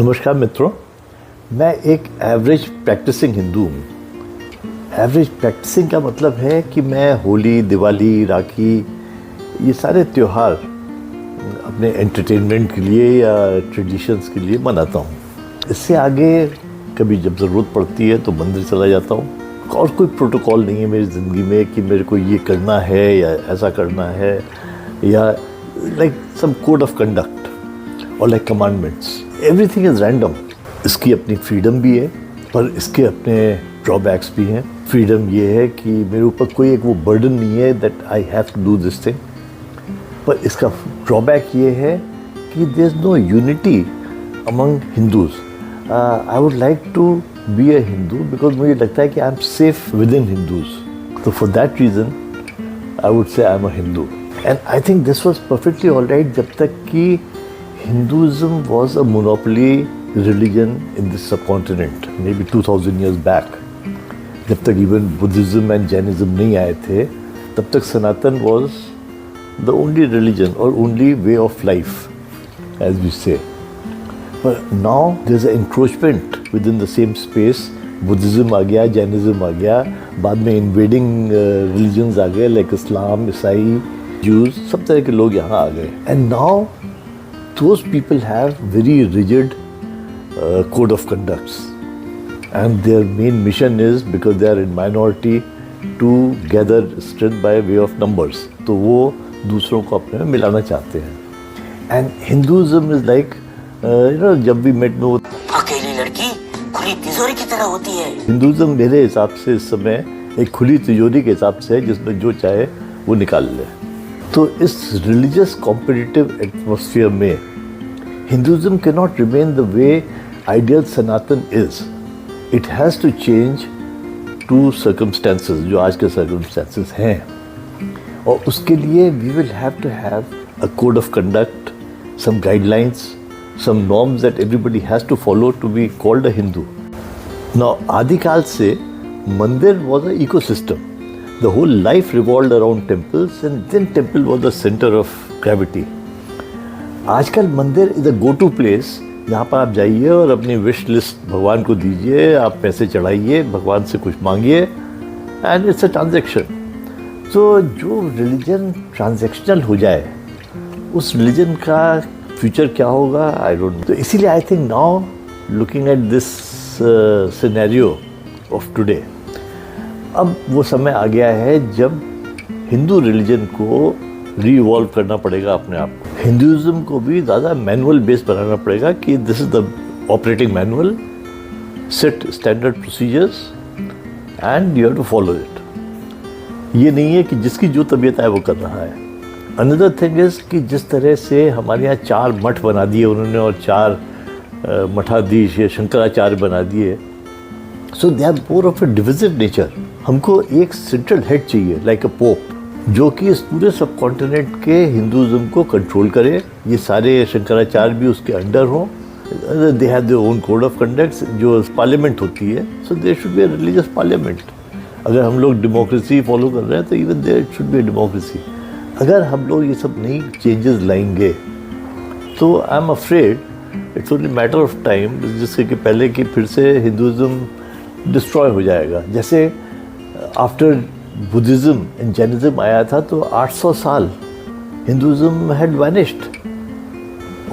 नमस्कार मित्रों, मैं एक एवरेज प्रैक्टिसिंग हिंदू हूँ। एवरेज प्रैक्टिसिंग का मतलब है कि मैं होली, दिवाली, राखी ये सारे त्यौहार अपने एंटरटेनमेंट के लिए या ट्रेडिशंस के लिए मनाता हूँ। इससे आगे कभी जब ज़रूरत पड़ती है तो मंदिर चला जाता हूँ। और कोई प्रोटोकॉल नहीं है मेरी ज़िंदगी में कि मेरे को ये करना है या ऐसा करना है, या like some code of conduct और like commandments. Everything is random. इसकी अपनी फ्रीडम भी है पर इसके अपने ड्रॉबैक्स भी हैं। फ्रीडम ये है कि मेरे ऊपर कोई एक वो बर्डन नहीं है that I have to do this thing, पर इसका ड्रॉबैक ये है कि there is no unity among Hindus. I would like to be a Hindu because मुझे लगता है कि I am safe within Hindus. तो for that reason I would say I am a Hindu. And I think this was perfectly all right जब तक कि Hinduism was a monopoly religion in this subcontinent, maybe 2000 years back. जब तक even Buddhism and Jainism नहीं आए थे, तब तक Sanatan was the only religion or only way of life, as we say. But now there's an encroachment within the same space. Buddhism आ गया, Jainism आ गया, बाद में invading religions आ गए like Islam, ईसाई, Jews, सब तरह के लोग यहाँ आ गए. And now those people have very rigid code of conducts, and their main mission is, because they are in minority, to gather strength by way of numbers. तो वो दूसरों को अपने में मिलाना चाहते हैं. And Hinduism is like, जब भी मेट में वो अकेली लड़की खुली तिजोरी की तरह होती है. Hinduism मेरे हिसाब से इस समय एक खुली तिजोरी के हिसाब से है जिसमें जो चाहे वो निकाल ले. तो इस रिलीजियस कॉम्पिटिटिव एटमॉस्फेयर में Hinduism cannot remain the way ideal Sanatan is. It has to change to circumstances, जो आज के circumstances हैं. और उसके लिए we will have to have a code of conduct, some guidelines, some norms that everybody has to follow to be called a Hindu. Now, आदिकाल से मंदिर was an ecosystem. The whole life revolved around temples, and then temple was the center of gravity. आजकल mandir is a go to place जहाँ पर आप जाइए और अपनी विश लिस्ट भगवान को दीजिए, आप पैसे चढ़ाइए, भगवान से कुछ मांगिए, एंड इट्स अ ट्रांजैक्शन. तो जो रिलीजन ट्रांजैक्शनल हो जाए उस रिलीजन का फ्यूचर क्या होगा, आई डोंट नो. तो इसीलिए I think now looking at this scenario of today, अब वो समय आ गया है जब हिंदू रिलीजन को रीइवॉल्व करना पड़ेगा अपने आप को. हिंदुइज्म को भी ज़्यादा मैनुअल बेस बनाना पड़ेगा कि this is the operating manual, set standard procedures and you have to follow it. ये नहीं है कि जिसकी जो तबीयत है वो कर रहा है. अनदर थिंग इज़ कि जिस तरह से हमारे यहाँ 4 मठ बना दिए उन्होंने और 4 मठाधीश या शंकराचार्य बना दिए, so they are more of a divisive nature. हमको एक सेंट्रल हेड चाहिए लाइक अ पोप, जो कि इस पूरे सब कॉन्टिनेंट के हिंदुइज्म को कंट्रोल करे. ये सारे शंकराचार्य भी उसके अंडर हों. They have their own code of conducts. जो पार्लियामेंट होती है, so there should be a religious parliament. अगर हम लोग डेमोक्रेसी फॉलो कर रहे हैं तो even there should be a democracy. अगर हम लोग ये सब नई चेंजेस लाएंगे तो I am afraid it's only matter of time जिससे कि पहले कि फिर से हिंदुइज्म डिस्ट्रॉय हो जाएगा. जैसे आफ्टर बुद्धिज़्म एंड जैनिज़्म आया था तो 800 साल Hinduism had vanished,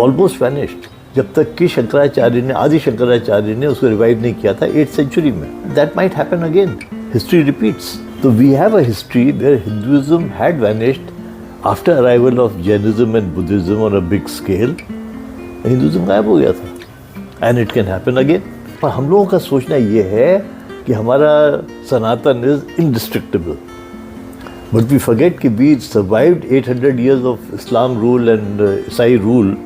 almost vanished, जब तक कि शंकराचार्य ने, आदि शंकराचार्य ने उसको रिवाइव नहीं किया था 8th सेंचुरी में. That might happen again. History repeats. तो we have a history where Hinduism had vanished after arrival of Jainism and Buddhism on a big scale. Hinduism गायब हो गया था and it can happen again. पर हम लोगों का सोचना ये है कि हमारा Sanatan is indestructible, but we forget कि we survived 800 years of Islam rule and ईसाई rule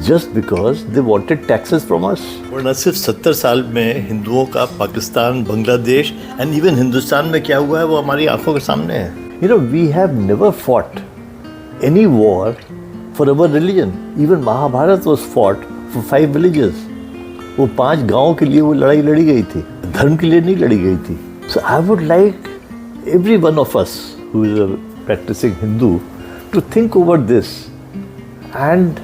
just because they wanted taxes from us. और न सिर्फ 70 साल में हिंदुओं का पाकिस्तान, बांग्लादेश एंड इवन हिंदुस्तान में क्या हुआ है वो हमारी आंखों के सामने है. You know, we have never fought any war for our religion. Even Mahabharata was fought for 5 villages. वो 5 गाँव के लिए वो लड़ाई लड़ी गई थी, धर्म के लिए नहीं लड़ी गई थी. So I would like every one of us who is a practising Hindu to think over this and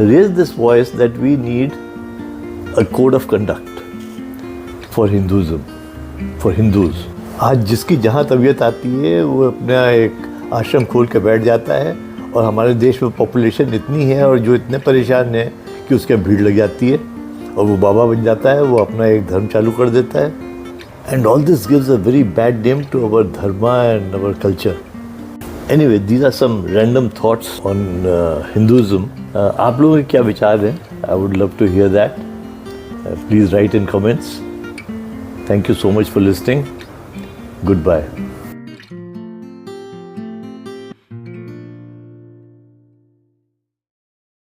raise this voice that we need a code of conduct for Hinduism, for Hindus. आज जिसकी जहाँ तबीयत आती है वो अपना एक आश्रम खोल के बैठ जाता है, और हमारे देश में पॉपुलेशन इतनी है और जो इतने परेशान है कि उसके भीड़ लग जाती है और वो बाबा बन जाता है, वो अपना एक धर्म चालू कर देता है. And all this gives a very bad name to our dharma and our culture. Anyway, these are some random thoughts on Hinduism. आप लोगों के क्या विचार हैं? I would love to hear that. Please write in comments. Thank you so much for listening. Goodbye.